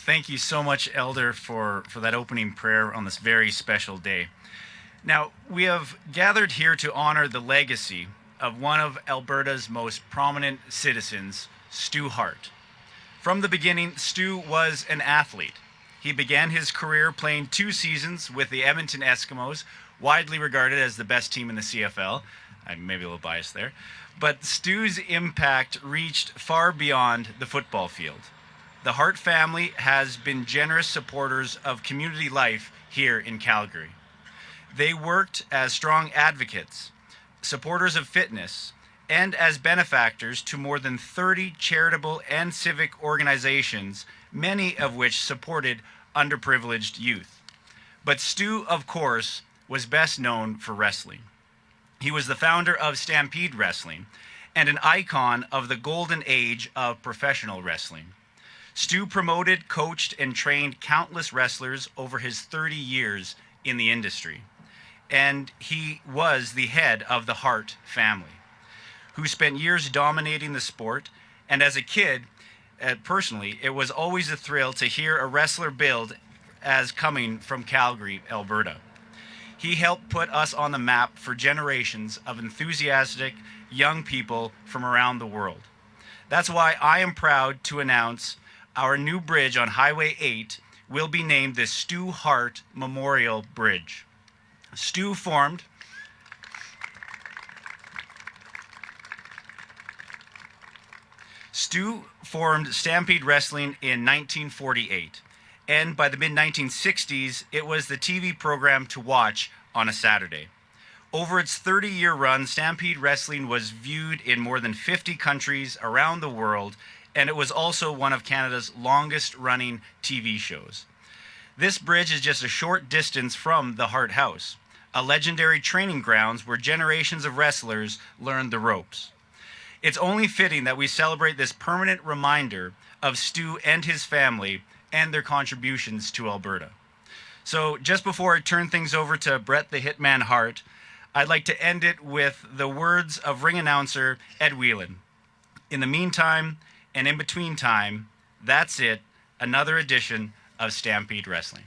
Thank you so much, Elder, for that opening prayer on this very special day. Now, we have gathered here to honor the legacy of one of Alberta's most prominent citizens, Stu Hart. From the beginning, Stu was an athlete. He began his career playing 2 seasons with the Edmonton Eskimos, widely regarded as the best team in the CFL. I'm maybe a little biased there. But Stu's impact reached far beyond the football field. The Hart family has been generous supporters of community life here in Calgary. They worked as strong advocates, supporters of fitness, and as benefactors to more than 30 charitable and civic organizations, many of which supported underprivileged youth. But Stu, of course, was best known for wrestling. He was the founder of Stampede Wrestling and an icon of the golden age of professional wrestling. Stu promoted, coached, and trained countless wrestlers over his 30 years in the industry. And he was the head of the Hart family, who spent years dominating the sport. And as a kid, personally, it was always a thrill to hear a wrestler billed as coming from Calgary, Alberta. He helped put us on the map for generations of enthusiastic young people from around the world. That's why I am proud to announce our new bridge on Highway 8 will be named the Stu Hart Memorial Bridge. Stu formed Stampede Wrestling in 1948, and by the mid-1960s, it was the TV program to watch on a Saturday. Over its 30-year run, Stampede Wrestling was viewed in more than 50 countries around the world, and it was also one of Canada's longest-running TV shows. This bridge is just a short distance from the Hart House, a legendary training grounds where generations of wrestlers learned the ropes. It's only fitting that we celebrate this permanent reminder of Stu and his family and their contributions to Alberta. So just before I turn things over to Bret the Hitman Hart, I'd like to end it with the words of ring announcer Ed Whelan. In the meantime, and in between time, that's it, another edition of Stampede Wrestling.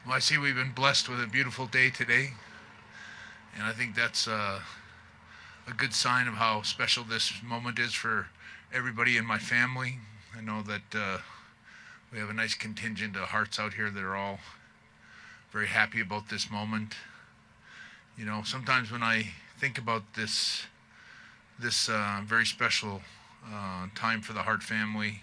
Well, I see we've been blessed with a beautiful day today, and I think that's a good sign of how special this moment is for everybody in my family. I know that we have a nice contingent of Hearts out here that are all very happy about this moment. You know, sometimes when I think about this very special time for the Hart family,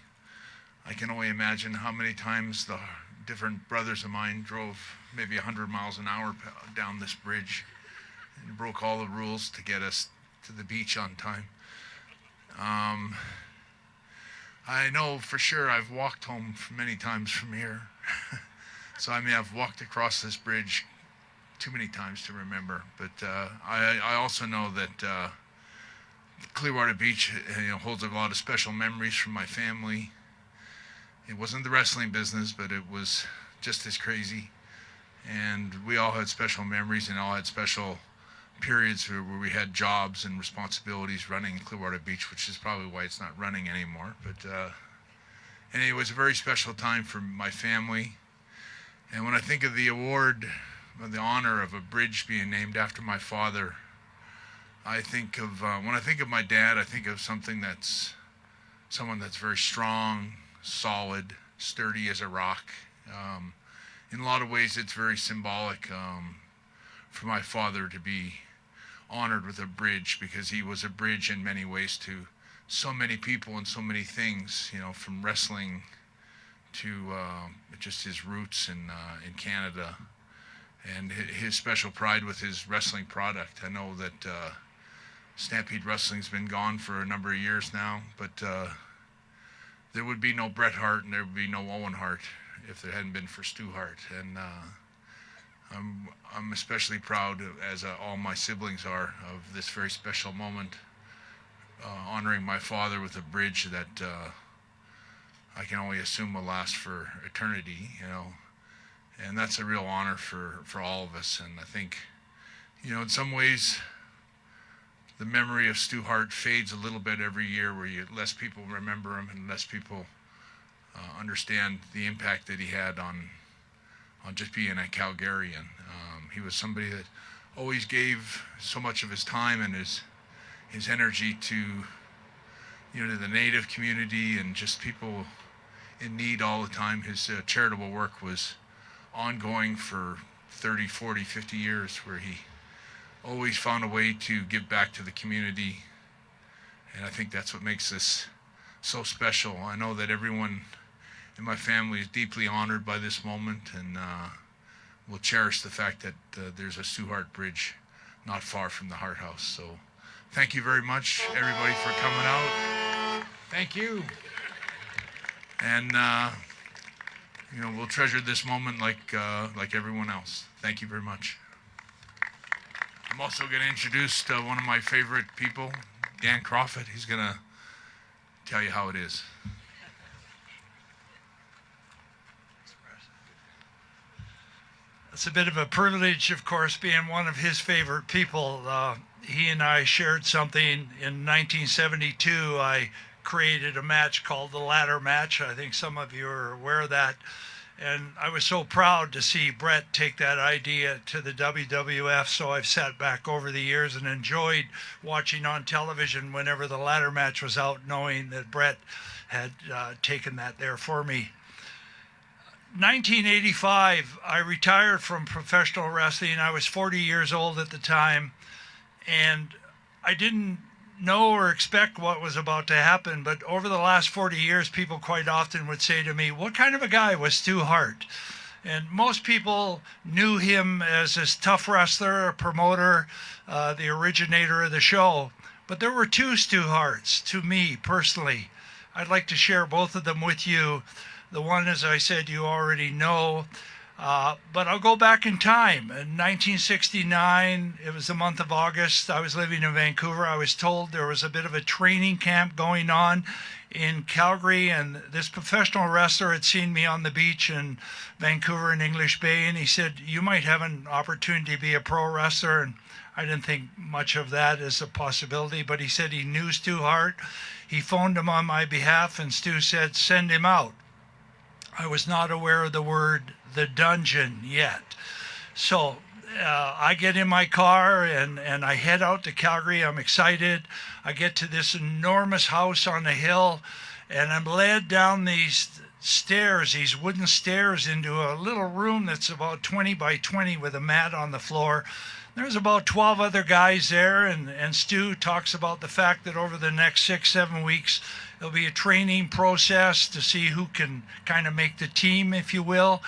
I can only imagine how many times the different brothers of mine drove maybe 100 miles an hour down this bridge and broke all the rules to get us to the beach on time. I know for sure I've walked home many times from here. So I mean, I've walked across this bridge too many times to remember. But I also know that Clearwater Beach, holds a lot of special memories from my family. It wasn't the wrestling business, but it was just as crazy. And we all had special memories and all had special periods where we had jobs and responsibilities running in Clearwater Beach, which is probably why it's not running anymore. But and it was a very special time for my family. And when I think of the award, the honor of a bridge being named after my father, I think of, when I think of my dad, I think of someone that's very strong, solid, sturdy as a rock. In a lot of ways, it's very symbolic for my father to be honored with a bridge, because he was a bridge in many ways to so many people and so many things, from wrestling to just his roots in Canada and his special pride with his wrestling product. I know that Stampede Wrestling's been gone for a number of years now, but there would be no Bret Hart and there would be no Owen Hart if there hadn't been for Stu Hart. And I'm especially proud, as all my siblings are, of this very special moment, honoring my father with a bridge that I can only assume will last for eternity, And that's a real honor for all of us. And I think, You know, in some ways, the memory of Stu Hart fades a little bit every year, where less people remember him and less people understand the impact that he had on just being a Calgarian. He was somebody that always gave so much of his time and his energy to, you know, to the Native community and just people in need all the time. His charitable work was ongoing for 30, 40, 50 years, where he always found a way to give back to the community. And I think that's what makes this so special. I know that everyone in my family is deeply honored by this moment, and will cherish the fact that there's a Stu Hart Bridge not far from the Hart House. So thank you very much, everybody, for coming out. Thank you. And you know, we'll treasure this moment like everyone else. Thank you very much. I'm also going to introduce one of my favorite people, Dan Crawford. He's going to tell you how it is. It's a bit of a privilege, of course, being one of his favorite people. He and I shared something in 1972. I created a match called the Ladder Match. I think some of you are aware of that. And I was so proud to see Bret take that idea to the WWF. So I've sat back over the years and enjoyed watching on television whenever the Ladder Match was out, knowing that Bret had taken that there for me. 1985, I retired from professional wrestling. I was 40 years old at the time, and I didn't know or expect what was about to happen. But over the last 40 years, people quite often would say to me, what kind of a guy was Stu Hart? And most people knew him as this tough wrestler, a promoter, the originator of the show. But there were two Stu Harts to me personally. I'd like to share both of them with you. The one, as I said, you already know, but I'll go back in time. In 1969, it was the month of August. I was living in Vancouver. I was told there was a bit of a training camp going on in Calgary, and this professional wrestler had seen me on the beach in Vancouver in English Bay, and he said, you might have an opportunity to be a pro wrestler. And I didn't think much of that as a possibility, but he said he knew Stu Hart. He phoned him on my behalf, and Stu said, send him out. I was not aware of the word the dungeon yet. So I get in my car and I head out to Calgary. I'm excited. I get to this enormous house on the hill, and I'm led down these stairs, these wooden stairs, into a little room that's about 20 by 20 with a mat on the floor. There's about 12 other guys there, and Stu talks about the fact that over the next 6-7 weeks, there'll be a training process to see who can kind of make the team, if you will.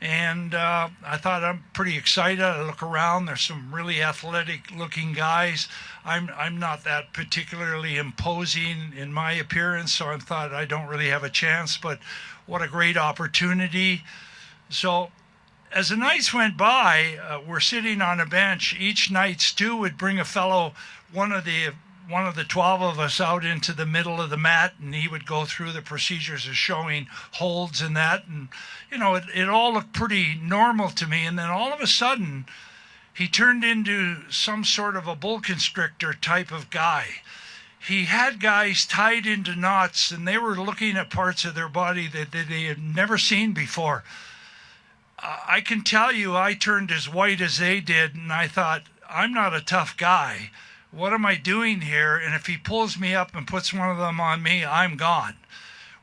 And I thought, I'm pretty excited. I look around. There's some really athletic-looking guys. I'm not that particularly imposing in my appearance, so I thought I don't really have a chance, but what a great opportunity. So as the nights went by, we're sitting on a bench. Each night, Stu would bring a fellow, one of the 12 of us, out into the middle of the mat, and he would go through the procedures of showing holds and that. And, you know, it all looked pretty normal to me. And then all of a sudden, he turned into some sort of a bull constrictor type of guy. He had guys tied into knots, and they were looking at parts of their body that they had never seen before. I can tell you, I turned as white as they did, and I thought, I'm not a tough guy. What am I doing here? And if he pulls me up and puts one of them on me, I'm gone.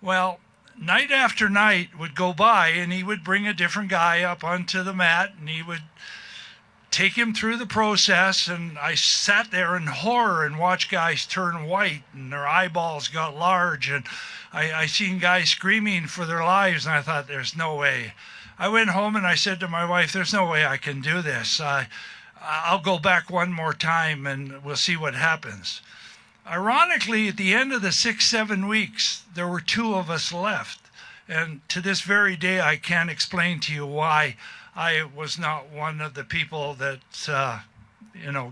Well, night after night would go by, and he would bring a different guy up onto the mat, and he would take him through the process. And I sat there in horror and watched guys turn white, and their eyeballs got large, and I seen guys screaming for their lives, and I thought, there's no way. I went home and I said to my wife, there's no way I can do this. I'll go back one more time and we'll see what happens. Ironically, at the end of the 6-7 weeks, there were 2 of us left. And to this very day, I can't explain to you why I was not one of the people that,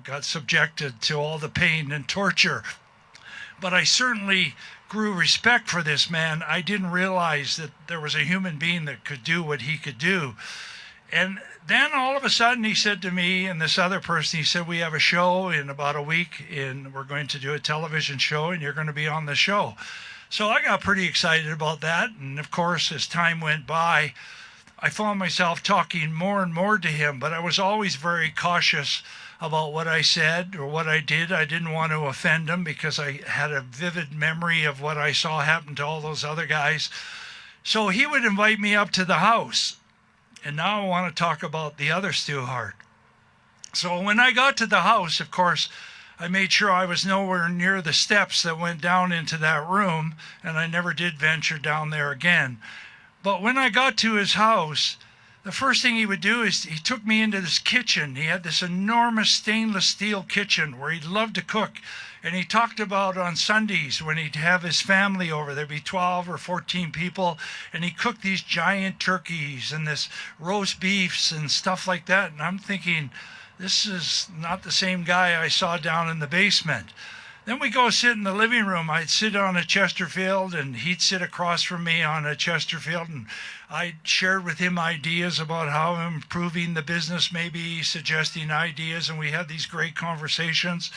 got subjected to all the pain and torture. But I certainly grew respect for this man. I didn't realize that there was a human being that could do what he could do. And then all of a sudden he said to me and this other person, he said, we have a show in about a week and we're going to do a television show and you're going to be on the show. So I got pretty excited about that. And of course, as time went by, I found myself talking more and more to him, but I was always very cautious about what I said or what I did. I didn't want to offend him because I had a vivid memory of what I saw happen to all those other guys. So he would invite me up to the house. And now I want to talk about the other Stu Hart. So when I got to the house, of course, I made sure I was nowhere near the steps that went down into that room, and I never did venture down there again. But when I got to his house, the first thing he would do is he took me into this kitchen. He had this enormous stainless steel kitchen where he loved to cook. And he talked about on Sundays when he'd have his family over, there'd be 12 or 14 people, and he cooked these giant turkeys and this roast beefs and stuff like that. And I'm thinking, this is not the same guy I saw down in the basement. Then we go sit in the living room. I'd sit on a Chesterfield and he'd sit across from me on a Chesterfield, and I shared with him ideas about how I'm improving the business, maybe suggesting ideas, and we had these great conversations.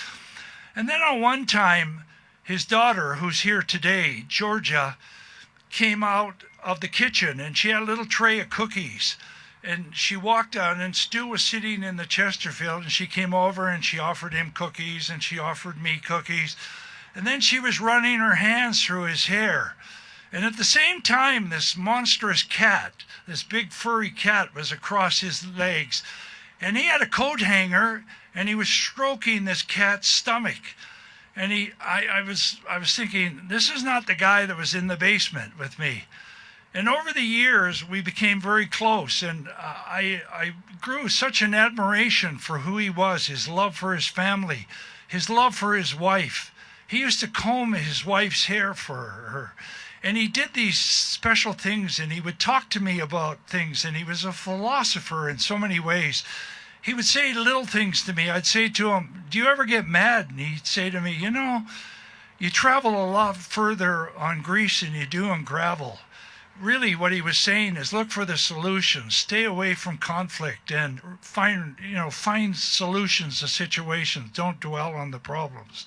And then on one time, his daughter, who's here today, Georgia, came out of the kitchen and she had a little tray of cookies. And she walked out and Stu was sitting in the Chesterfield, and she came over and she offered him cookies and she offered me cookies. And then she was running her hands through his hair. And at the same time, this monstrous cat, this big furry cat, was across his legs. And he had a coat hanger and he was stroking this cat's stomach. And I was thinking, this is not the guy that was in the basement with me. And over the years, we became very close, and I grew such an admiration for who he was, his love for his family, his love for his wife. He used to comb his wife's hair for her. And he did these special things, and he would talk to me about things, and he was a philosopher in so many ways. He would say little things to me. I'd say to him, do you ever get mad? And he'd say to me, you know, you travel a lot further on grease than you do on gravel. Really what he was saying is look for the solutions, stay away from conflict, and find solutions to situations. Don't dwell on the problems.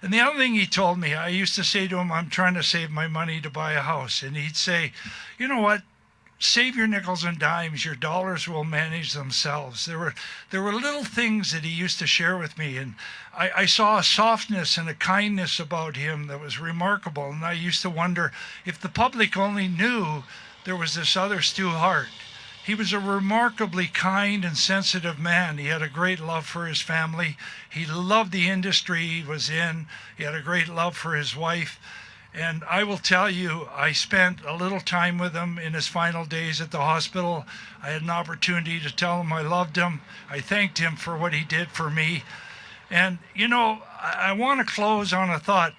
And the other thing he told me, I used to say to him, I'm trying to save my money to buy a house. And he'd say, you know what? Save your nickels and dimes. Your dollars will manage themselves. There were little things that he used to share with me, and I saw a softness and a kindness about him that was remarkable. And I used to wonder if the public only knew there was this other Stu Hart. He was a remarkably kind and sensitive man. He had a great love for his family. He loved the industry he was in. He had a great love for his wife. And I will tell you, I spent a little time with him in his final days at the hospital. I had an opportunity to tell him I loved him. I thanked him for what he did for me. And, you know, I want to close on a thought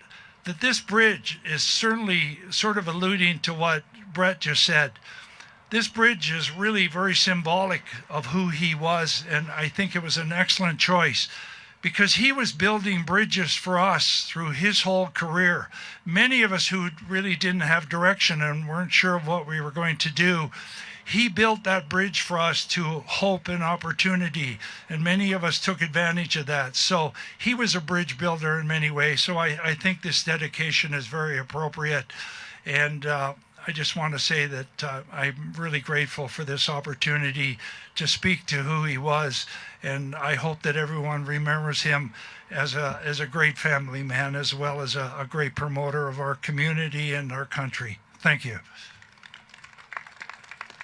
that this bridge is certainly sort of alluding to what Bret just said. This bridge is really very symbolic of who he was, and I think it was an excellent choice, because he was building bridges for us through his whole career. Many of us who really didn't have direction and weren't sure of what we were going to do, he built that bridge for us to hope and opportunity, and many of us took advantage of that. So he was a bridge builder in many ways. So I think this dedication is very appropriate. And I just want to say that I'm really grateful for this opportunity to speak to who he was, and I hope that everyone remembers him as a great family man, as well as a great promoter of our community and our country. Thank you.